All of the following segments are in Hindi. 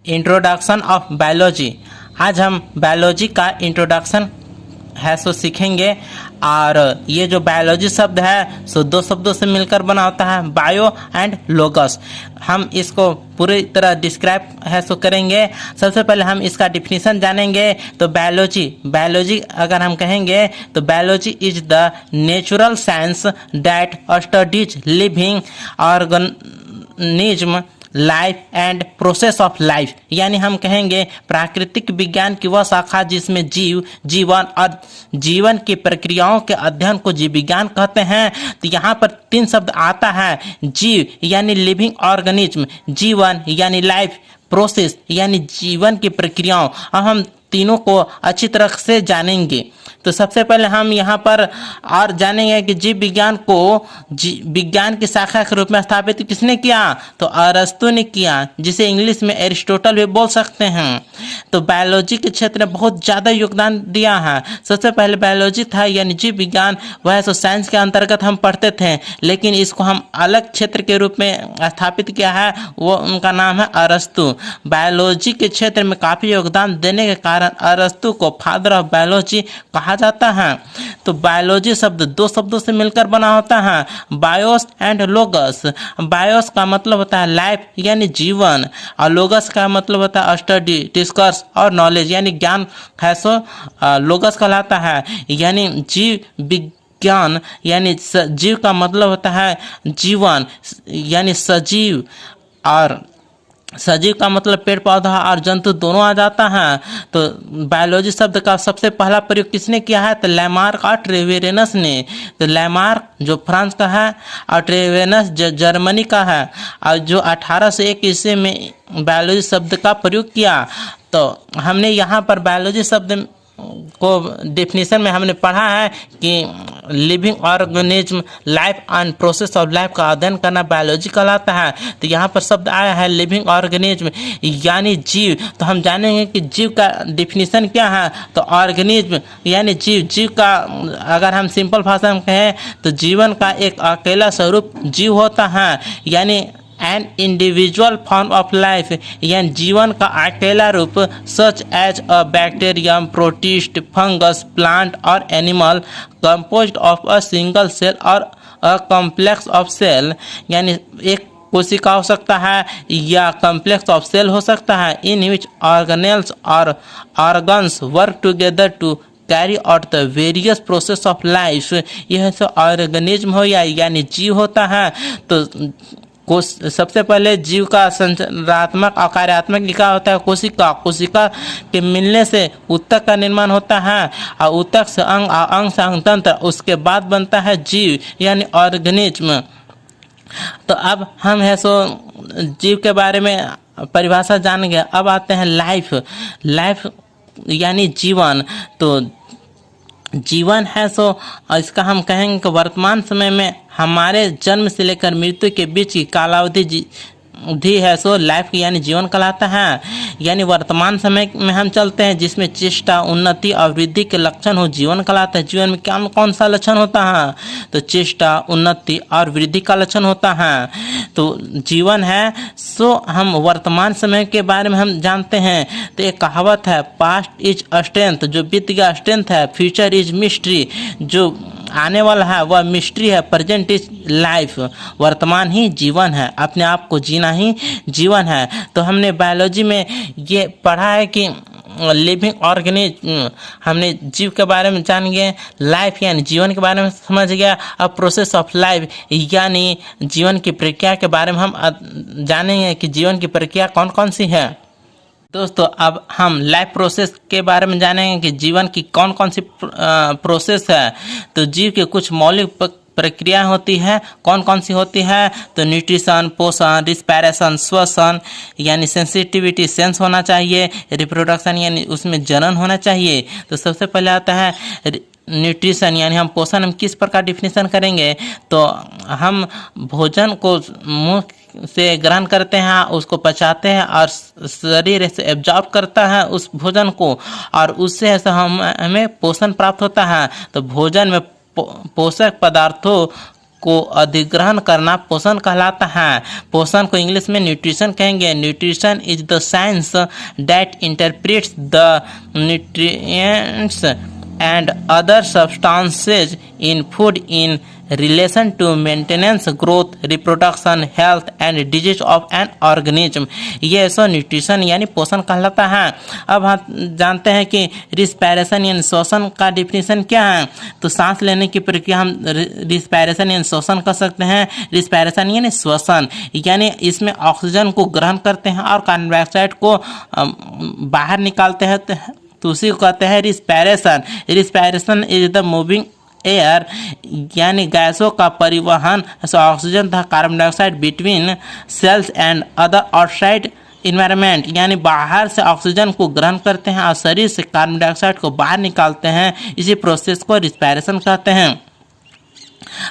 Introduction of biology. आज हम बायोलॉजी का इंट्रोडक्शन है सो सीखेंगे। और ये जो बायोलॉजी शब्द है सो दो शब्दों से मिलकर बना होता है, बायो एंड लोगस। हम इसको पूरी तरह डिस्क्राइब है सो करेंगे। सबसे पहले हम इसका डिफिनीशन जानेंगे। तो बायोलॉजी अगर हम कहेंगे तो biology is the natural science that studies living organism life and process of life, यानी हम कहेंगे प्राकृतिक विज्ञान की वह शाखा जिसमें जीवन और जीवन की प्रक्रियाओं के अध्ययन को जीव विज्ञान कहते हैं। तो यहाँ पर तीन शब्द आता है, जीव यानी लिविंग ऑर्गेनिज्म, जीवन यानी लाइफ, प्रोसेस यानी जीवन की प्रक्रियाओं। अब हम तीनों को अच्छी तरह से जानेंगे। तो सबसे पहले हम यहाँ पर और जानेंगे कि जीव विज्ञान को विज्ञान की शाखा के रूप में स्थापित किसने किया? तो अरस्तु ने किया, जिसे इंग्लिश में एरिस्टोटल भी बोल सकते हैं। तो बायोलॉजी के क्षेत्र में बहुत ज़्यादा योगदान दिया है। सबसे पहले बायोलॉजी था यानी जीव विज्ञान, वह तो साइंस के अंतर्गत हम पढ़ते थे, लेकिन इसको हम अलग क्षेत्र के रूप में स्थापित किया है, वो उनका नाम है अरस्तु। बायोलॉजी के क्षेत्र में काफ़ी योगदान देने के कारण अरस्तु को फादर ऑफ बायोलॉजी कहा जाता है। तो बायोलॉजी शब्द दो शब्दों से मिलकर बना होता है, बायोस एंड लोगस। बायोस का मतलब होता है लाइफ यानी जीवन, और लोगस का मतलब होता है स्टडी, डिस्कर्स और नॉलेज यानी ज्ञान है सो लोगस कहलाता है। यानी जीव विज्ञान यानी जीव का मतलब होता है जीवन यानी सजीव, और सजीव का मतलब पेड़ पौधा और जंतु दोनों आ जाता है। तो बायोलॉजी शब्द का सबसे पहला प्रयोग किसने किया है? तो लैमार्क और ट्रेवेरेनस ने। तो लैमार्क जो फ्रांस का है और ट्रेवेरेनस जो जर्मनी का है, और जो 1801 ईस्वी में बायोलॉजी शब्द का प्रयोग किया। तो हमने यहाँ पर बायोलॉजी शब्द को डेफिनेशन में हमने पढ़ा है कि living organism life and process of life का अध्ययन करना बायोलॉजी कहलाता है। तो यहाँ पर शब्द आया है लिविंग ऑर्गेनिज्म यानी जीव। तो हम जानेंगे कि जीव का डेफिनेशन क्या है। तो ऑर्गेनिज्म यानी जीव का अगर हम सिंपल भाषा में कहें तो जीवन का एक अकेला स्वरूप जीव होता है, यानी an individual form of life, यानी जीवन का अकेला रूप, such as a bacterium, protist, fungus, plant और animal, composed of a single cell और अ कॉम्प्लेक्स ऑफ सेल, यानी एक कोशिका हो सकता है या कॉम्प्लेक्स ऑफ सेल हो सकता है, इन विच ऑर्गेनेल्स और organs work together to carry out the various process of life. यह सब ऑर्गेनिज्म हो यानी जीव होता है। तो सबसे पहले जीव का संरचनात्मक और कार्यात्मक क्या होता है? कोशिका के मिलने से ऊतक का निर्माण होता है, और ऊतक से अंग और अंग से अंग तंत्र, उसके बाद बनता है जीव यानी ऑर्गेनिज्म। तो अब हम है सो जीव के बारे में परिभाषा जान गए। अब आते हैं लाइफ यानी जीवन। तो जीवन है सो इसका हम कहेंगे कि वर्तमान समय में हमारे जन्म से लेकर मृत्यु के बीच की कालावधि है सो लाइफ यानी जीवन कहलाता है। यानी वर्तमान समय में हम चलते हैं जिसमें चेष्टा, उन्नति और वृद्धि के लक्षण हो, जीवन कहलाता है। जीवन में कौन सा लक्षण होता है? तो चेष्टा, उन्नति और वृद्धि का लक्षण होता है। तो जीवन है सो हम वर्तमान समय के बारे में हम जानते हैं। तो एक कहावत है, पास्ट इज स्ट्रेंथ, जो बीत गया स्ट्रेंथ है, फ्यूचर इज मिस्ट्री, जो आने वाला है वह मिस्ट्री है, प्रेजेंट इज लाइफ, वर्तमान ही जीवन है, अपने आप को जीना ही जीवन है। तो हमने बायोलॉजी में ये पढ़ा है कि लिविंग ऑर्गेनिज्म, हमने जीव के बारे में जान गए, लाइफ यानी जीवन के बारे में समझ गया। अब प्रोसेस ऑफ लाइफ यानी जीवन की प्रक्रिया के बारे में हम जानेंगे कि जीवन की प्रक्रिया कौन कौन सी है। दोस्तों अब हम लाइफ प्रोसेस के बारे में जानेंगे कि जीवन की कौन कौन सी प्रोसेस है। तो जीव के कुछ मौलिक प्रक्रिया होती है, कौन कौन सी होती है? तो न्यूट्रिशन, पोषण, रिस्पायरेशन, श्वसन यानी सेंसिटिविटी, सेंस होना चाहिए, रिप्रोडक्शन यानी उसमें जनन होना चाहिए। तो सबसे पहले आता है न्यूट्रिशन यानी हम पोषण, हम किस प्रकार डिफिनेशन करेंगे? तो हम भोजन को मुंह से ग्रहण करते हैं, उसको पचाते हैं और शरीर से एब्जॉर्ब करता है उस भोजन को, और उससे ऐसा हमें पोषण प्राप्त होता है। तो भोजन में पोषक पदार्थों को अधिग्रहण करना पोषण कहलाता है। पोषण को इंग्लिश में न्यूट्रिशन कहेंगे। Nutrition is the science that interprets the nutrients and other substances in food in relation to maintenance, growth, reproduction, health and disease of an organism। ये ऐसा न्यूट्रिशन यानी पोषण कहलाता है। अब हम जानते हैं कि रिस्पायरेशन यानी श्वसन का डिफिनीशन क्या है। तो सांस लेने की प्रक्रिया हम रिस्पायरेशन यानी श्वसन कर सकते हैं। रिस्पायरेशन यानी श्वसन, यानी इसमें ऑक्सीजन को ग्रहण करते हैं और कार्बन डाइऑक्साइड को बाहर निकालते हैं, तो उसी को कहते हैं respiration. Respiration is the moving air यानी गैसों का परिवहन ऑक्सीजन तथा carbon dioxide between cells and other outside environment, यानी बाहर से ऑक्सीजन को ग्रहण करते हैं और शरीर से कार्बन डाइऑक्साइड को बाहर निकालते हैं। इसी प्रोसेस को रिस्पायरेशन कहते हैं।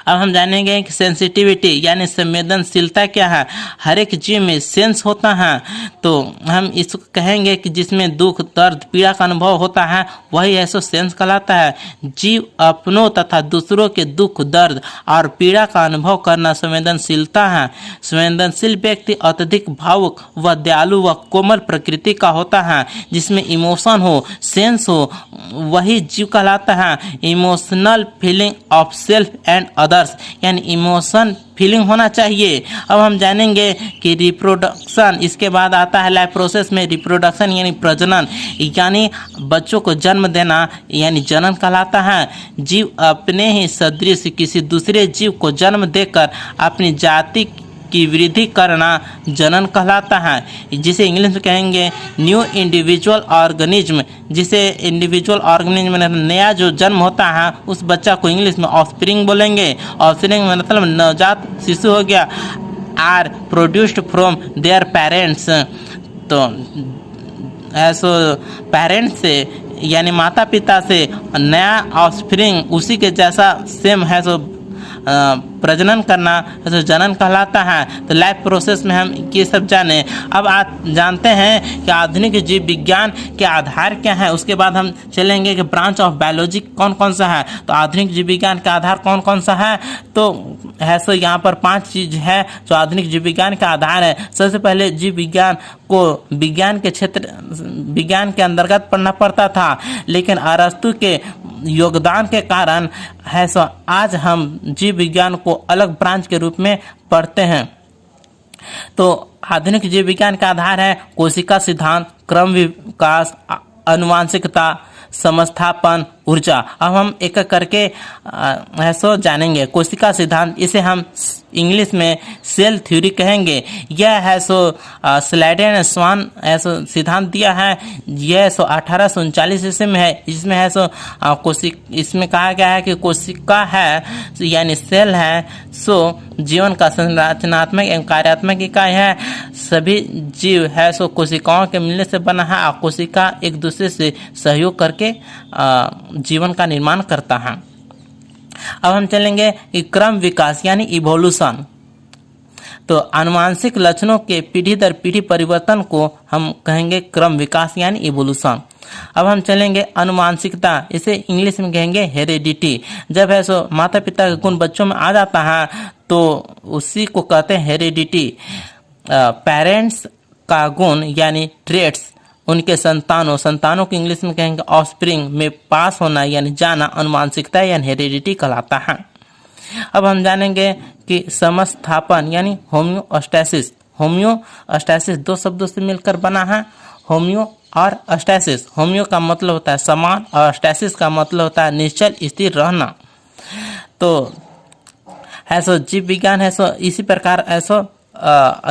अब हम जानेंगे कि सेंसिटिविटी यानी संवेदनशीलता क्या है। हर एक जीव में सेंस होता है, तो हम इसको कहेंगे कि जिसमें दुख, दर्द, पीड़ा का अनुभव होता है वही ऐसा सेंस कहलाता है। जीव अपनों तथा दूसरों के दुख, दर्द और पीड़ा का अनुभव करना संवेदनशीलता है। संवेदनशील व्यक्ति अत्यधिक भावुक व दयालु व कोमल प्रकृति का होता है। जिसमें इमोशन हो, सेंस हो, वही जीव कहलाता है। Emotional feeling of self and others यानी इमोशन फीलिंग होना चाहिए। अब हम जानेंगे कि रिप्रोडक्शन, इसके बाद आता है लाइफ प्रोसेस में रिप्रोडक्शन यानी प्रजनन, यानी बच्चों को जन्म देना यानी जनन कहलाता है। जीव अपने ही सदृश किसी दूसरे जीव को जन्म देकर अपनी जाति की वृद्धि करना जनन कहलाता है। जिसे इंग्लिश में कहेंगे न्यू इंडिविजुअल ऑर्गेनिज्म। जिसे इंडिविजुअल ऑर्गेनिज्म में नया जो जन्म होता है उस बच्चा को इंग्लिश में ऑफस्प्रिंग बोलेंगे। ऑफस्प्रिंग मतलब नवजात शिशु हो गया। Are produced from their parents, तो ऐसो पेरेंट्स से यानी माता पिता से नया ऑफस्प्रिंग उसी के जैसा सेम है सो प्रजनन करना तो जनन कहलाता है। तो लाइफ प्रोसेस में हम ये सब जाने। अब आप जानते हैं कि आधुनिक जीव विज्ञान के आधार क्या है। उसके बाद हम चलेंगे कि ब्रांच ऑफ बायोलॉजी कौन कौन सा है। तो आधुनिक जीव विज्ञान का आधार कौन कौन सा है, तो है सो यहाँ पर 5 चीज है जो आधुनिक जीव विज्ञान का आधार है। सबसे पहले जीव विज्ञान को विज्ञान के क्षेत्र, विज्ञान के अंतर्गत पढ़ना पड़ता था, लेकिन अरस्तु के योगदान के कारण है सो आज हम जीव विज्ञान को अलग ब्रांच के रूप में पढ़ते हैं। तो आधुनिक जीव विज्ञान का आधार है कोशिका सिद्धांत, क्रम विकास, आनुवांशिकता, समस्थापन, ऊर्जा। अब हम एक एक करके ऐसो जानेंगे। कोशिका सिद्धांत, इसे हम इंग्लिश में सेल थ्योरी कहेंगे। यह है सो स्लाइडेन स्वान ऐसो सिद्धांत दिया है। यह 1839 ईस्वी में है। इसमें है सो इसमें कहा गया है कि कोशिका है यानी सेल है सो जीवन का संरचनात्मक एवं कार्यात्मक इकाई है। सभी जीव है सो कोशिकाओं के मिलने से बना है और कोशिका एक दूसरे से सहयोग करके जीवन का निर्माण करता है। अब हम चलेंगे कि क्रम विकास यानी इवोल्यूशन। तो आनुवांशिक लक्षणों के पीढ़ी दर पीढ़ी परिवर्तन को हम कहेंगे क्रम विकास यानी इवोल्यूशन। अब हम चलेंगे आनुवांशिकता, इसे इंग्लिश में कहेंगे हेरेडिटी। जब है सो माता पिता का गुण बच्चों में आ जाता है तो उसी को कहते हैं हेरेडिटी। पेरेंट्स का गुण यानी ट्रेट्स उनके संतानों को इंग्लिश में कहेंगे ऑफस्प्रिंग में पास होना यानी जाना आनुवांशिकता यानी हेरेडिटी कहलाता है। अब हम जानेंगे कि समस्थापन यानी होम्योस्टैसिस। होम्योस्टैसिस 2 शब्दों से मिलकर बना है, होम्यो और स्टैसिस। होम्यो का मतलब होता है समान और स्टैसिस का मतलब होता है निश्चल स्थिर रहना। तो ऐसो जीव विज्ञान है सो इसी प्रकार ऐसो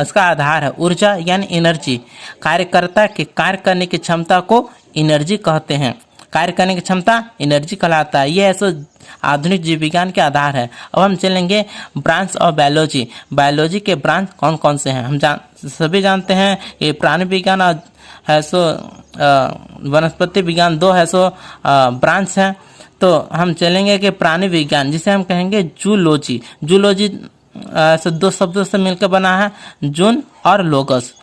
इसका आधार है ऊर्जा यानी एनर्जी। कार्यकर्ता के कार्य करने की क्षमता को एनर्जी कहते हैं। कार्य करने की क्षमता एनर्जी कहलाता है। यह ऐसो आधुनिक जीव विज्ञान के आधार है। अब हम चलेंगे ब्रांच ऑफ बायोलॉजी। बायोलॉजी के ब्रांच कौन कौन से हैं हम सभी जानते हैं। ये प्राणी विज्ञान और है सो वनस्पति विज्ञान 2 है सो ब्रांच हैं। तो हम चलेंगे कि प्राणी विज्ञान जिसे हम कहेंगे जूलॉजी। जूलॉजी 2 शब्दों से मिलकर बना है, जून और लोगस।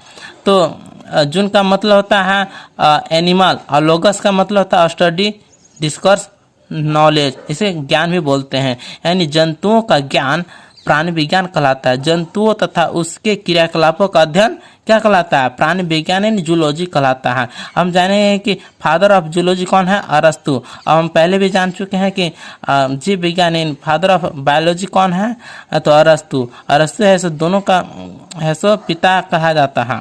तो जून का मतलब होता है एनिमल और लोगस का मतलब होता है स्टडी, डिस्कर्स, नॉलेज। इसे ज्ञान भी बोलते हैं, यानी जंतुओं का ज्ञान प्राणी विज्ञान कहलाता है। जंतुओं तथा उसके क्रियाकलापों का अध्ययन क्या कहलाता है? प्राणी विज्ञान यानी जूलॉजी कहलाता है। हम जानेंगे कि फादर ऑफ जूलॉजी कौन है? अरस्तु। अब हम पहले भी जान चुके हैं कि जीव विज्ञान यानी फादर ऑफ बायोलॉजी कौन है? तो अरस्तु। अरस्तु है सो दोनों का है सो पिता कहा जाता है।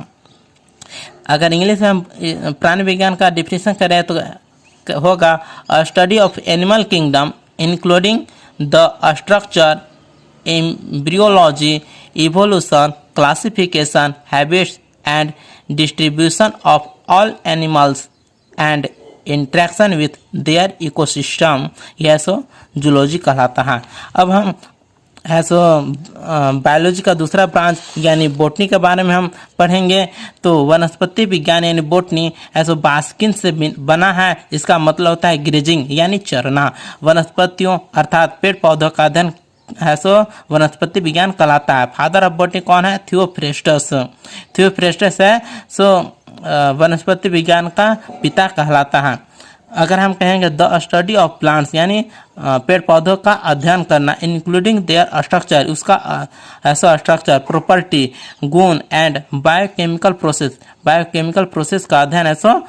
अगर इंग्लिश में हम प्राणी विज्ञान का डिफिनेशन करें तो होगा study of animal kingdom including the structure, embryology, evolution, classification, habits and distribution of all animals and interaction with their ecosystem, यह सो जूलॉजी कहलाता है। अब हम है सो बायोलॉजी का दूसरा ब्रांच यानी बोटनी के बारे में हम पढ़ेंगे। तो वनस्पति विज्ञान यानी बोटनी ऐसो बास्किन से बना है। इसका मतलब होता है ग्रेजिंग यानी चरना। वनस्पतियों अर्थात पेड़ पौधों का अध्ययन है सो वनस्पति विज्ञान कहलाता है। फादर ऑफ बॉटनी कौन है? थियोफ्रेस्टस। थियोफ्रेस्टस है सो वनस्पति विज्ञान का पिता कहलाता है। अगर हम कहेंगे द स्टडी ऑफ प्लांट्स यानी पेड़ पौधों का अध्ययन करना, इंक्लूडिंग देयर स्ट्रक्चर, उसका ऐसा स्ट्रक्चर, प्रॉपर्टी, गुण and biochemical process, biochemical process का अध्ययन ऐसा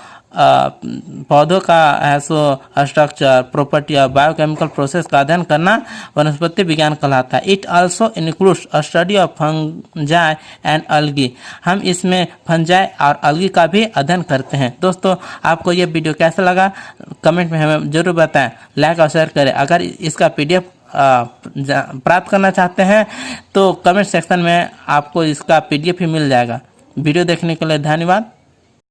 पौधों का ऐसो स्ट्रक्चर, प्रॉपर्टी और बायोकेमिकल प्रोसेस का अध्ययन करना वनस्पति विज्ञान कहलाता है। It also includes study of fungi and algae. हम इसमें फंजाई और अलगी का भी अध्ययन करते हैं। दोस्तों, आपको ये वीडियो कैसा लगा कमेंट में हमें जरूर बताएं, लाइक और शेयर करें। अगर इसका PDF प्राप्त करना चाहते हैं तो कमेंट सेक्शन में आपको इसका PDF ही मिल जाएगा। वीडियो देखने के लिए धन्यवाद।